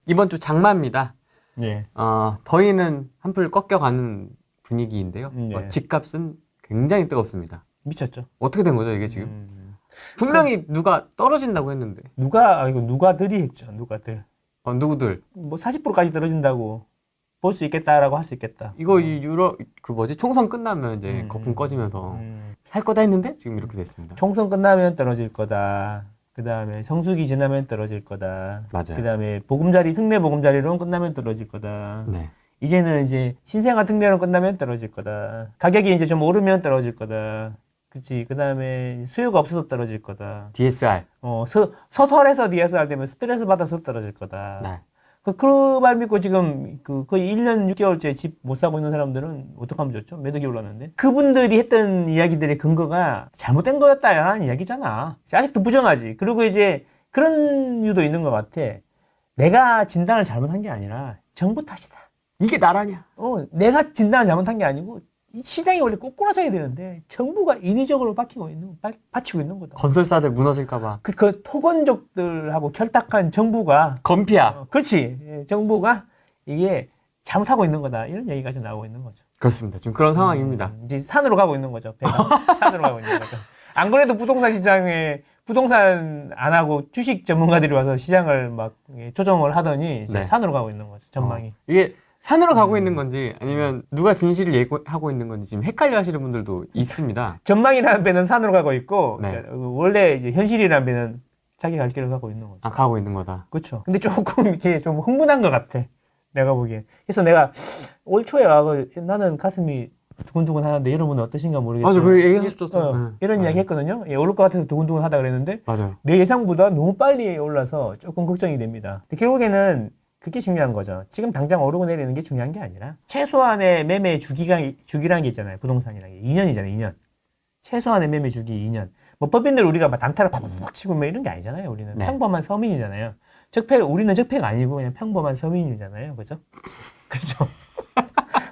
이번 주 장마입니다. 예. 더위는 한풀 꺾여가는 분위기인데요. 예. 집값은 굉장히 뜨겁습니다. 미쳤죠. 어떻게 된 거죠, 이게 지금? 분명히 누가 떨어진다고 했는데. 누가들이 했죠. 누가들. 누구들? 뭐 40%까지 떨어진다고 볼 수 있겠다라고 할 수 있겠다. 이거 이 총선 끝나면 이제 거품 꺼지면서 할 거다 했는데 지금 이렇게 됐습니다. 총선 끝나면 떨어질 거다. 그 다음에 성수기 지나면 떨어질 거다. 맞아요. 그 다음에 보금자리, 특례 보금자리론 끝나면 떨어질 거다. 네. 이제는 이제 신생아 특례론 끝나면 떨어질 거다. 가격이 이제 좀 오르면 떨어질 거다. 그치. 그 다음에 수요가 없어서 떨어질 거다. DSR. 서털에서 DSR 되면 스트레스 받아서 떨어질 거다. 네. 그 말 믿고 지금 거의 1년 6개월째 집 못 사고 있는 사람들은 어떡하면 좋죠? 매덕이 올랐는데. 그분들이 했던 이야기들의 근거가 잘못된 거였다라는 이야기잖아. 아직도 부정하지. 그리고 이제 그런 이유도 있는 것 같아. 내가 진단을 잘못한 게 아니라 정부 탓이다. 이게 나라냐? 내가 진단을 잘못한 게 아니고 이 시장이 원래 꼬꾸라져야 되는데 정부가 인위적으로 바치고 있는 거다. 건설사들 무너질까봐. 그 토건족들하고 결탁한 정부가 건피야. 그렇지. 예, 정부가 이게 잘못하고 있는 거다. 이런 얘기가 지금 나오고 있는 거죠. 그렇습니다. 지금 그런 상황입니다. 이제 산으로 가고 있는 거죠. 배가 산으로 가고 있는 거죠. 안 그래도 부동산 시장에 부동산 안 하고 주식 전문가들이 와서 시장을 막 조정을 하더니 이제 네. 산으로 가고 있는 거죠. 전망이. 이게 산으로 가고 있는 건지 아니면 누가 진실을 예고하고 있는 건지 지금 헷갈려 하시는 분들도 있습니다. 전망이라는 배는 산으로 가고 있고 네. 원래 이제 현실이라는 배는 자기 갈 길을 가고 있는 거죠. 가고 있는 거다. 그렇죠. 근데 조금 이렇게 좀 흥분한 것 같아. 내가 보기엔. 그래서 내가 올 초에 와서 나는 가슴이 두근두근 하는데 여러분은 어떠신가 모르겠어요. 맞아, 그 얘기했었죠. 이런 이야기 했거든요. 오를 것 같아서 두근두근 하다 그랬는데 맞아요. 내 예상보다 너무 빨리 올라서 조금 걱정이 됩니다. 근데 결국에는 그게 중요한 거죠. 지금 당장 오르고 내리는 게 중요한 게 아니라 최소한의 매매 주기라는 게 있잖아요. 부동산이라는 게 2년이잖아요. 2년. 최소한의 매매 주기 2년. 뭐 법인들 우리가 막 단타를 팍팍 치고 뭐 이런 게 아니잖아요. 우리는 네. 평범한 서민이잖아요. 우리는 적폐가 아니고 그냥 평범한 서민이잖아요. 그죠? 그렇죠.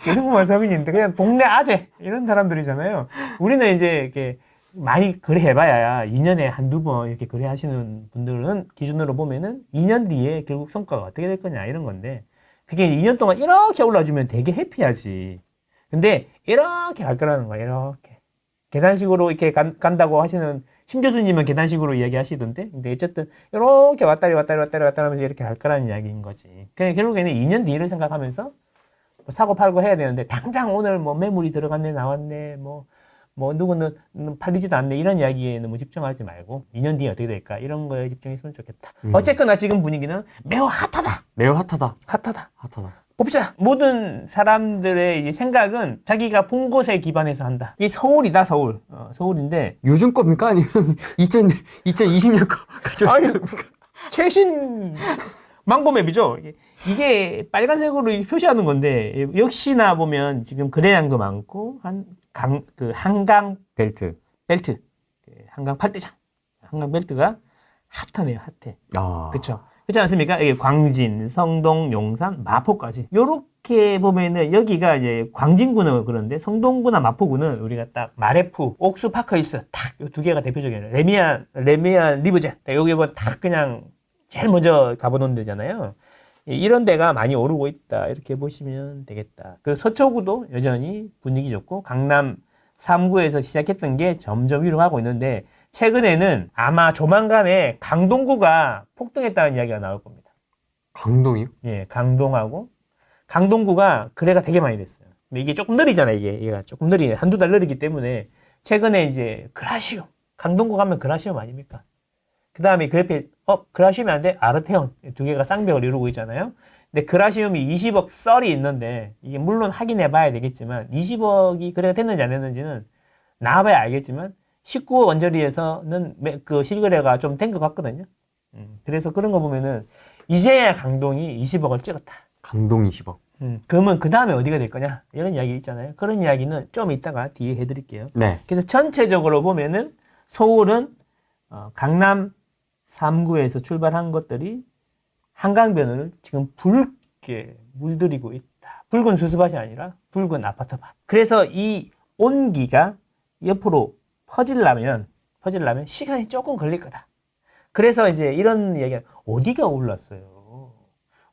평범한 서민인데 그냥 동네 아재 이런 사람들이잖아요. 우리는 이제 이렇게 많이 거래해봐야 2년에 한두 번 이렇게 거래하시는 분들은 기준으로 보면은 2년 뒤에 결국 성과가 어떻게 될 거냐 이런 건데 그게 2년 동안 이렇게 올라주면 되게 해피하지. 근데 이렇게 갈 거라는 거야. 이렇게 계단식으로 이렇게 간다고 하시는 심 교수님은 계단식으로 이야기하시던데 근데 어쨌든 이렇게 왔다리 하면서 이렇게 갈 거라는 이야기인 거지. 그냥 결국에는 2년 뒤를 생각하면서 뭐 사고 팔고 해야 되는데 당장 오늘 뭐 매물이 들어갔네 나왔네 뭐 누구는 팔리지도 않네 이런 이야기에 너무 집중하지 말고 2년 뒤에 어떻게 될까 이런 거에 집중했으면 좋겠다. 어쨌거나 지금 분위기는 매우 핫하다. 매우 핫하다. 핫하다. 핫하다. 봅시다. 모든 사람들의 생각은 자기가 본 곳에 기반해서 한다. 이게 서울이다, 서울. 서울인데. 요즘 겁니까? 아니면 2020년 거 가지고 아니, 최신 망고맵이죠. 이게 빨간색으로 표시하는 건데, 역시나 보면 지금 거래량도 많고, 한강 벨트. 한강 팔대장. 한강 벨트가 핫하네요, 핫해. 그쵸. 그렇지 않습니까? 이게 광진, 성동, 용산, 마포까지. 요렇게 보면은 여기가 이제 광진구는 그런데 성동구나 마포구는 우리가 딱 마레프, 옥수 파커이스 딱 요 두 개가 대표적이에요. 레미안 리브젠. 여기 보면 딱 그냥 제일 먼저 가보는 데잖아요. 이런 데가 많이 오르고 있다. 이렇게 보시면 되겠다. 그 서초구도 여전히 분위기 좋고 강남 3구에서 시작했던 게 점점 위로 가고 있는데 최근에는 아마 조만간에 강동구가 폭등했다는 이야기가 나올 겁니다. 강동이요? 예, 강동구가 거래가 되게 많이 됐어요. 근데 이게 조금 느리잖아요, 얘가 조금 느리네. 한두 달 느리기 때문에 최근에 이제 그라시움. 강동구 가면 그라시움 아닙니까? 그 다음에 그 옆에, 그라시움이 안 돼? 아르테온. 두 개가 쌍벽을 이루고 있잖아요. 근데 그라시움이 20억 썰이 있는데 이게 물론 확인해 봐야 되겠지만 20억이 거래가 됐는지 안 됐는지는 나와봐야 알겠지만 19억 원저리에서는 그 실거래가 좀 된 것 같거든요. 그래서 그런 거 보면은 이제야 강동이 20억을 찍었다. 강동 20억. 그러면 그 다음에 어디가 될 거냐? 이런 이야기 있잖아요. 그런 이야기는 좀 이따가 뒤에 해드릴게요. 네. 그래서 전체적으로 보면은 서울은 강남 3구에서 출발한 것들이 한강변을 지금 붉게 물들이고 있다. 붉은 수수밭이 아니라 붉은 아파트밭. 그래서 이 온기가 옆으로 퍼지려면 시간이 조금 걸릴 거다. 그래서 이제 이런 이야기가 어디가 올랐어요?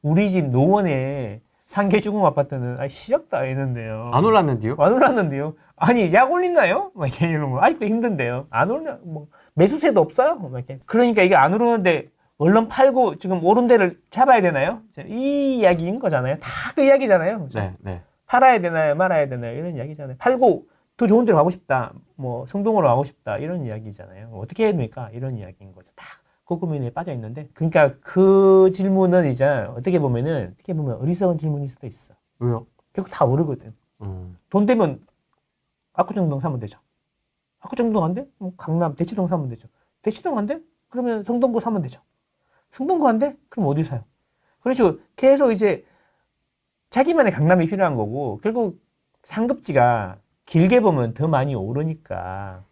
우리 집 노원에 상계주공 아파트는 시작도 했는데요. 안 올랐는데요? 안 올랐는데요. 아니 약 올리나요? 막 이렇게 이런 거. 아직도 힘든데요. 안 올려 뭐 매수세도 없어요. 막 이렇게. 그러니까 이게 안 오르는데 얼른 팔고 지금 오른 데를 잡아야 되나요? 이 이야기인 거잖아요. 다 그 이야기잖아요. 그렇죠? 네, 네. 팔아야 되나요? 말아야 되나요? 이런 이야기잖아요. 팔고 더 좋은 데로 가고 싶다. 뭐 성동으로 가고 싶다. 이런 이야기잖아요. 어떻게 해야 됩니까? 이런 이야기인 거죠. 다 그 고민에 빠져 있는데. 그러니까 그 질문은 이제 어떻게 보면 어리석은 질문일 수도 있어. 왜요? 결국 다 오르거든. 돈 되면 압구정동 사면 되죠. 압구정동 안 돼? 강남 대치동 사면 되죠. 대치동 안 돼? 그러면 성동구 사면 되죠. 성동구 안 돼? 그럼 어디 사요? 그런 식으로 계속 이제 자기만의 강남이 필요한 거고, 결국 상급지가 길게 보면 더 많이 오르니까.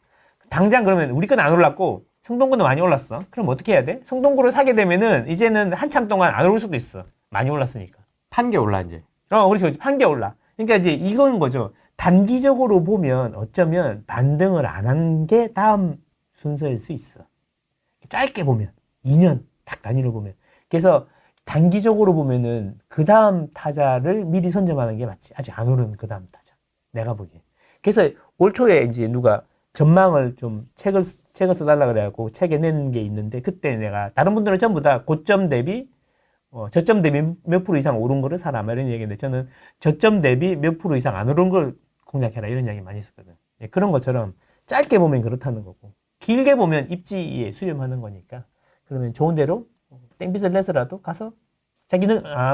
당장 그러면 우리 건 안 올랐고 성동구는 많이 올랐어. 그럼 어떻게 해야 돼? 성동구를 사게 되면은 이제는 한참 동안 안 오를 수도 있어. 많이 올랐으니까. 판 게 올라 이제. 그렇지. 판게 올라. 그러니까 이제 이건 거죠. 단기적으로 보면 어쩌면 반등을 안 한 게 다음 순서일 수 있어. 짧게 보면 2년 딱 단위로 보면. 그래서 단기적으로 보면은 그 다음 타자를 미리 선점하는 게 맞지. 아직 안 오른 그 다음 타자. 내가 보기에. 그래서 올 초에 이제 누가 전망을 좀 책을 써달라 그래갖고 책에 낸 게 있는데, 그때 내가 다른 분들은 전부 다 고점 대비 저점 대비 몇 프로 이상 오른 거를 사라 이런 얘기인데, 저는 저점 대비 몇 프로 이상 안 오른 걸 공략해라 이런 이야기 많이 했었거든. 예, 그런 것처럼 짧게 보면 그렇다는 거고, 길게 보면 입지에 수렴하는 거니까, 그러면 좋은 대로 땡빚을 내서라도 가서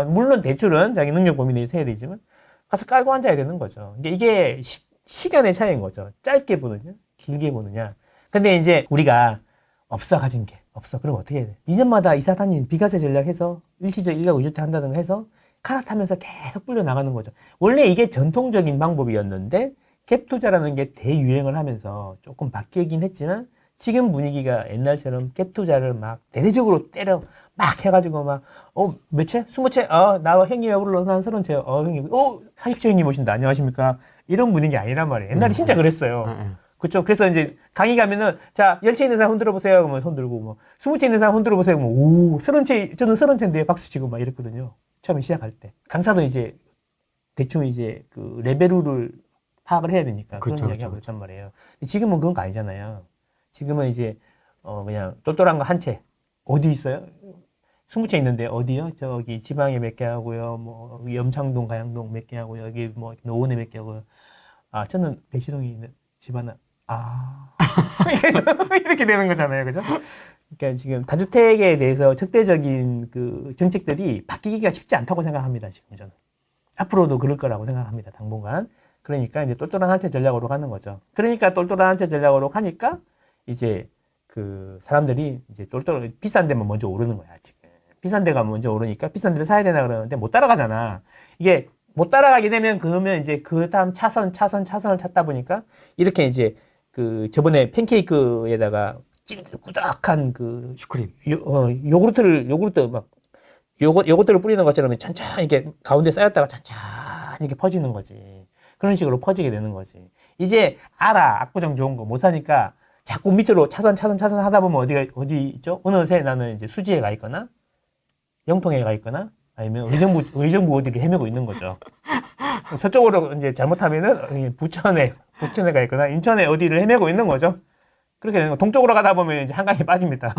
물론 대출은 자기 능력 범위 내에서 해야 되지만 가서 깔고 앉아야 되는 거죠. 이게 시간의 차이인 거죠. 짧게 보느냐 길게 보느냐. 근데 이제 우리가 없어, 가진 게 없어. 그럼 어떻게 해야 돼? 2년마다 이사 다닌 비과세 전략해서 일시적 1가구 2주택 한다든가 해서 갈아타면서 계속 불려 나가는 거죠. 원래 이게 전통적인 방법이었는데 갭 투자라는 게 대유행을 하면서 조금 바뀌긴 했지만, 지금 분위기가 옛날처럼 갭 투자를 막 대대적으로 때려 막 해가지고 몇 채? 20채? 나 형님 불러. 난 30채. 형님. 40채 형님 오신다. 안녕하십니까? 이런 분위기 아니란 말이에요. 옛날에 진짜 그랬어요. 그렇죠. 그래서 이제 강의 가면은, 자, 10채 있는 사람 손 들어보세요. 그러면 손 들고, 20채 있는 사람 손 들어보세요. 그러면, 30채, 저는 30채인데 박수 치고 막 이랬거든요. 처음에 시작할 때. 강사도 이제 대충 이제 그 레벨을 파악을 해야 되니까 그런 이야기하고 있단 말이에요. 지금은 그런 거 아니잖아요. 지금은 이제 그냥 똘똘한 거 한 채. 어디 있어요? 20채 있는데 어디요? 저기 지방에 몇 개 하고요. 뭐 염창동, 가양동 몇 개 하고요. 여기 뭐 노원에 몇 개 하고요. 저는 대치동에 있는 집 하나. 이렇게 되는 거잖아요. 그죠? 그러니까 지금 다주택에 대해서 적대적인 그 정책들이 바뀌기가 쉽지 않다고 생각합니다. 지금 저는. 앞으로도 그럴 거라고 생각합니다. 당분간. 그러니까 이제 똘똘한 한 채 전략으로 가는 거죠. 그러니까 똘똘한 한 채 전략으로 가니까 이제 그 사람들이 이제 비싼 데만 먼저 오르는 거야, 지금. 비싼 데가 먼저 오르니까 비싼 데를 사야 되나 그러는데 못 따라가잖아. 이게 못 따라가게 되면 그러면 이제 그 다음 차선을 찾다 보니까 이렇게 이제 그 저번에 팬케이크에다가 꾸덕한 그 슈크림. 요구르트 막 요거트를 뿌리는 것처럼 천천히 이렇게 가운데 쌓였다가 천천히 이렇게 퍼지는 거지. 그런 식으로 퍼지게 되는 거지. 이제 압구정 좋은 거 못 사니까 자꾸 밑으로 차선 하다 보면 어디 있죠? 어느새 나는 이제 수지에 가 있거나 영통에 가 있거나 아니면 의정부 어디를 헤매고 있는 거죠. 서쪽으로 이제 잘못하면은 부천에 가 있거나 인천에 어디를 헤매고 있는 거죠. 그렇게 되는 거. 동쪽으로 가다 보면 이제 한강에 빠집니다.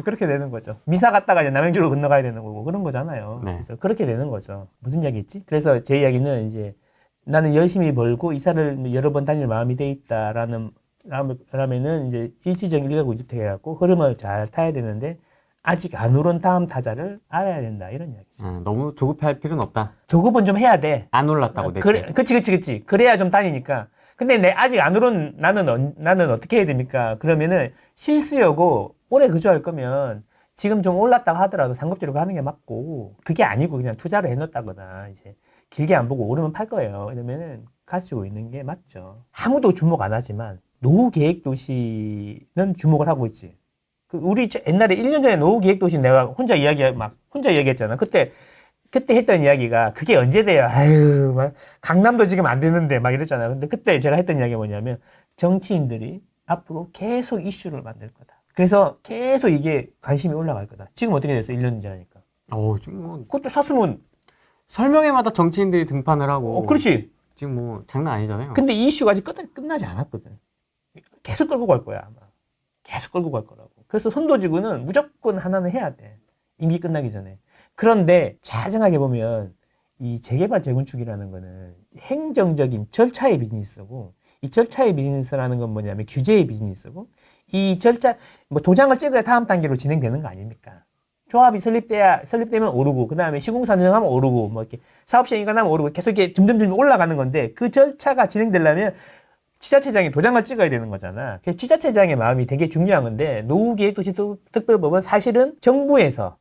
그렇게 되는 거죠. 미사 갔다가 이제 남양주로 건너가야 되는 거고 그런 거잖아요. 네. 그래서 그렇게 되는 거죠. 무슨 이야기 있지? 그래서 제 이야기는 이제 나는 열심히 벌고 이사를 여러 번 다닐 마음이 돼 있다라면은 이제 일시적 1가구 2주택 해갖고 흐름을 잘 타야 되는데 아직 안 오른 다음 타자를 알아야 된다 이런 이야기죠. 너무 조급할 필요는 없다. 조급은 좀 해야 돼. 안 올랐다고 내. 그치. 그래야 좀 다니니까. 근데 아직 안 오른 나는 어떻게 해야 됩니까? 그러면은 실수요고 오래 거주할 거면 지금 좀 올랐다고 하더라도 상급지로 가는 게 맞고, 그게 아니고 그냥 투자를 해놓았다거나 이제 길게 안 보고 오르면 팔 거예요. 이러면은 가지고 있는 게 맞죠. 아무도 주목 안 하지만 노후계획도시는 주목을 하고 있지. 우리 옛날에 1년 전에 노후계획도시 내가 혼자 얘기했잖아. 그때 했던 이야기가 그게 언제 돼요? 막 강남도 지금 안 되는데 막 이랬잖아요. 근데 그때 제가 했던 이야기가 뭐냐면 정치인들이 앞으로 계속 이슈를 만들 거다. 그래서 계속 이게 관심이 올라갈 거다. 지금 어떻게 됐어? 1년 전이니까. 지금 뭐 그것도 샀으면 설명회마다 정치인들이 등판을 하고. 그렇지. 지금 뭐 장난 아니잖아요. 근데 이 이슈가 아직 끝나지 않았거든. 계속 끌고 갈 거야 아마. 계속 끌고 갈 거라고. 그래서 선도지구는 무조건 하나는 해야 돼. 임기 끝나기 전에. 그런데 자정하게 보면 이 재개발 재건축이라는 거는 행정적인 절차의 비즈니스고, 이 절차의 비즈니스라는 건 뭐냐면 규제의 비즈니스고, 이 절차 뭐 도장을 찍어야 다음 단계로 진행되는 거 아닙니까? 조합이 설립되면 오르고, 그 다음에 시공사 정하면 오르고, 뭐 이렇게 사업 시행 인가하면 오르고, 계속 이렇게 점점 올라가는 건데, 그 절차가 진행되려면 지자체장이 도장을 찍어야 되는 거잖아. 그래서 지자체장의 마음이 되게 중요한 건데, 노후계획도시특별법은 사실은 정부에서,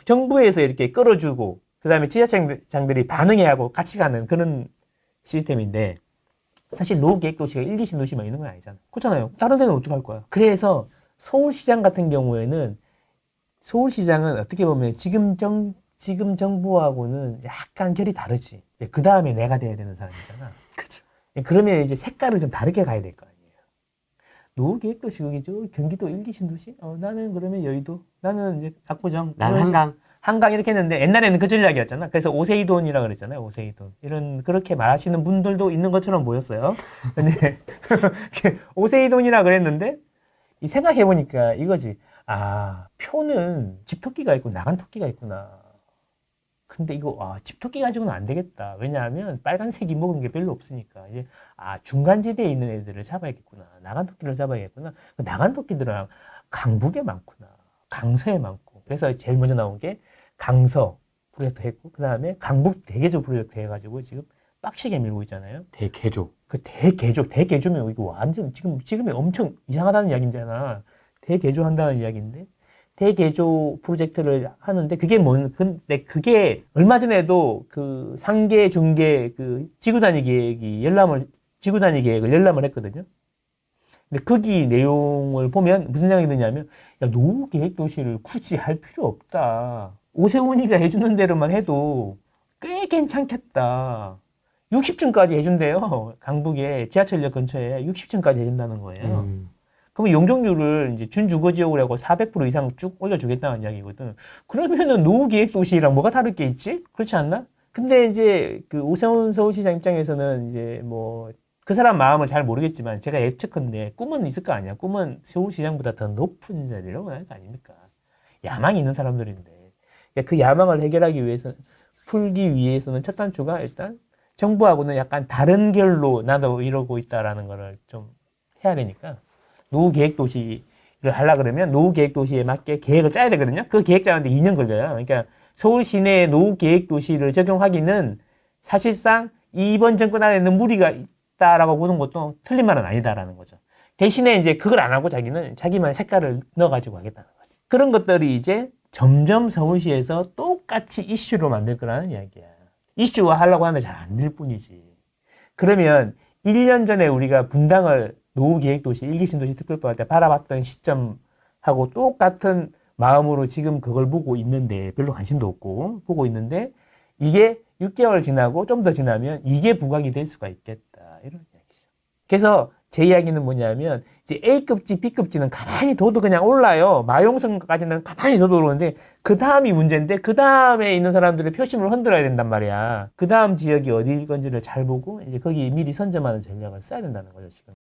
정부에서 이렇게 끌어주고, 그 다음에 지자체장들이 반응해야 하고 같이 가는 그런 시스템인데, 사실 노후계획도시가 1기 신도시만 있는 건 아니잖아. 그렇잖아요. 다른 데는 어떻게 할 거야? 그래서 서울시장 같은 경우에는, 서울시장은 어떻게 보면 지금 정부하고는 약간 결이 다르지. 그 다음에 내가 돼야 되는 사람이잖아. 그죠. 그러면 이제 색깔을 좀 다르게 가야 될 거 아니에요. 노후계획도시 거기죠. 경기도 1기 신도시? 나는 그러면 여의도. 나는 이제 압구정. 난 한강. 한강 이렇게 했는데 옛날에는 그 전략이었잖아. 그래서 오세이돈이라고 그랬잖아요. 오세이돈. 그렇게 말하시는 분들도 있는 것처럼 보였어요. 근데 오세이돈이라고 그랬는데 이 생각해보니까 이거지. 표는 집토끼가 있고 나간 토끼가 있구나. 근데 이거 집토끼 가지고는 안 되겠다. 왜냐하면 빨간색이 먹은 게 별로 없으니까. 이제 중간지대에 있는 애들을 잡아야겠구나. 나간 토끼를 잡아야겠구나. 그 나간 토끼들은 강북에 많구나. 강서에 많고. 그래서 제일 먼저 나온 게 강서 프로젝트 했고, 그 다음에 강북 대개조 프로젝트 해가지고 지금 빡시게 밀고 있잖아요. 대개조. 그 대개조면 이거 완전 지금이 엄청 이상하다는 이야기잖아. 대개조 한다는 이야기인데, 대개조 프로젝트를 하는데, 근데 그게 얼마 전에도 그 상계, 중계, 그 지구단위 계획을 열람을 했거든요. 근데 거기 내용을 보면 무슨 생각이 드냐면, 야, 노후계획도시를 굳이 할 필요 없다. 오세훈이가 해주는 대로만 해도 꽤 괜찮겠다. 60층까지 해준대요. 강북에 지하철역 근처에 60층까지 해준다는 거예요. 그러면 용적률을 이제 준주거지역으로 하고 400% 이상 쭉 올려주겠다는 이야기거든. 그러면은 노후계획도시랑 뭐가 다를 게 있지? 그렇지 않나? 근데 이제 그 오세훈 서울시장 입장에서는 이제 뭐 그 사람 마음을 잘 모르겠지만 제가 예측컨대 꿈은 있을 거 아니야. 꿈은 서울시장보다 더 높은 자리를 원하는 거 아닙니까? 야망이 있는 사람들인데. 그 야망을 풀기 위해서는 첫 단추가 일단 정부하고는 약간 다른 결로 나도 이러고 있다라는 거를 좀 해야 되니까. 노후계획도시를 하려고 그러면 노후계획도시에 맞게 계획을 짜야 되거든요. 그 계획 짜는데 2년 걸려요. 그러니까 서울 시내 노후계획도시를 적용하기는 사실상 이번 정권 안에는 무리가 있다라고 보는 것도 틀린 말은 아니다라는 거죠. 대신에 이제 그걸 안 하고 자기만의 색깔을 넣어가지고 하겠다는 거지. 그런 것들이 이제 점점 서울시에서 똑같이 이슈로 만들 거라는 이야기야. 이슈화 하려고 하는데 잘 안 될 뿐이지. 그러면 1년 전에 우리가 분당을 노후계획도시, 1기 신도시 특별법 할 때 바라봤던 시점하고 똑같은 마음으로 지금 그걸 보고 있는데, 별로 관심도 없고 보고 있는데, 이게 6개월 지나고 좀 더 지나면 이게 부각이 될 수가 있겠다. 이런 이야기죠. 그래서 제 이야기는 뭐냐면, 이제 A급지, B급지는 가만히 둬도 그냥 올라요. 마용성까지는 가만히 둬도 오르는데, 그 다음이 문제인데, 그 다음에 있는 사람들의 표심을 흔들어야 된단 말이야. 그 다음 지역이 어디일 건지를 잘 보고, 이제 거기 미리 선점하는 전략을 써야 된다는 거죠, 지금.